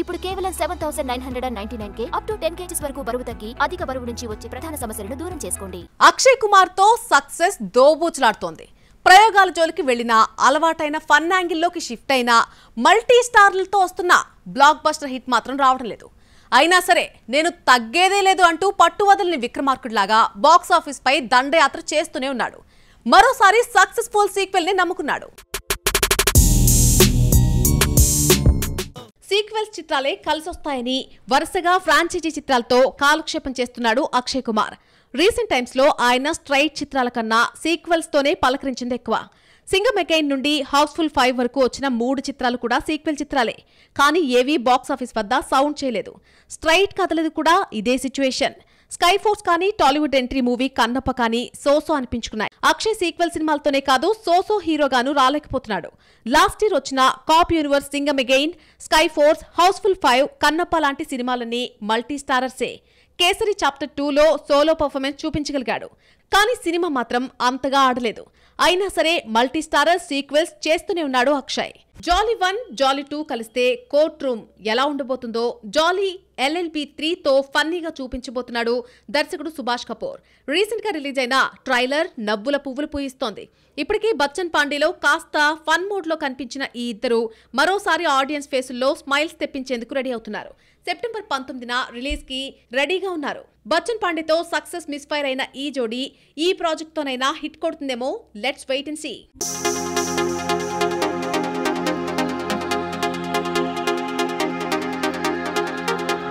ఇప్పుడు కేవలం 7999K up to 10 kgs వరకు బరువు తగ్గి అధిక బరువు నుంచి వచ్చే ప్రధాన సమస్యలను దూరం చేసుకోండి. అక్షయ్ కుమార్ తో సక్సెస్ దోబూచులాడుతోంది. ప్రయోగాల జోలికి వెళ్లిన అలవాటైన ఫన్ యాంగిల్లోకి షిఫ్ట్ అయిన మల్టీ స్టార్లతో వస్తున్న బ్లాక్ బస్టర్ హిట్ మాత్రం రావడం లేదు. అయినా సరే నేను తగ్గేదే లేదు అంటూ పట్టువదలని విక్రమార్కుడిలాగా బాక్స్ ఆఫీస్ పై దండయాత్ర చేస్తూనే ఉన్నాడు. మరోసారి సక్సెస్ఫుల్ సీక్వెల్ ని నమ్ముకున్నాడు. సీక్వెల్స్ చిత్రాలే కలిసొస్తాయని వరుసగా ఫ్రాంచైజీ చిత్రాలతో కాలక్షేపం చేస్తున్నాడు అక్షయ్ కుమార్. రీసెంట్ టైమ్స్ లో ఆయన స్ట్రైట్ చిత్రాల కన్నా సీక్వెల్స్ తోనే పలకరించింది ఎక్కువ. సింగం అగైన్ నుండి హౌస్ఫుల్ 5 వరకు వచ్చిన 3 చిత్రాలు కూడా సీక్వెల్ చిత్రాలే. కానీ ఏవీ బాక్స్ ఆఫీస్ వద్ద సౌండ్ చేయలేదు. స్ట్రైట్ కథలది కూడా ఇదే సిచ్యువేషన్. స్కై ఫోర్స్ కానీ టాలీవుడ్ ఎంట్రీ మూవీ కన్నప్ప కానీ సోసో అనిపించుకున్నాయి. అక్షయ్ సీక్వెల్ సినిమాలతోనే కాదు సోసో హీరోగాను రాలేకపోతున్నాడు. లాస్ట్ ఇయర్ వచ్చిన కాప్ యూనివర్స్, సింగం అగైన్, స్కై ఫోర్స్, హౌస్ఫుల్ 5, కన్నప్ప లాంటి సినిమాలన్నీ మల్టీ స్టారర్సే. కేసరి చాప్టర్ 2లో సోలో పర్ఫార్మెన్స్ చూపించగలిగాడు. కానీ సినిమా మాత్రం అంతగా ఆడలేదు. అయినా సరే మల్టీ స్టారర్ సీక్వెల్స్ చేస్తూనే ఉన్నాడు అక్షయ్. జాలీ 1, జాలీ 2 కలిస్తే కోర్ట్ రూమ్ ఎలా ఉండబోతుందో జాలీ LLB 3తో ఫన్నీగా చూపించబోతున్నాడు దర్శకుడు సుభాష్ కపూర్. రీసెంట్ గా రిలీజ్ అయిన ట్రైలర్ నవ్వుల పువ్వులు పూయిస్తోంది. ఇప్పటికే బచ్చన్ పాండేలో కాస్త ఫన్ మోడ్ లో కనిపించిన ఈ ఇద్దరు మరోసారి ఆడియన్స్ ఫేసుల్లో స్మైల్స్ తెప్పించేందుకు రెడీ అవుతున్నారు. సెప్టెంబర్ 19న రిలీజ్ కి రెడీగా ఉన్నారు. బచ్చన్ పాండేతో సక్సెస్ మిస్ఫైర్ అయిన ఈ జోడీ ఈ ప్రాజెక్ట్ తోనైనా హిట్ కొడుతుందేమో. Let's wait and see.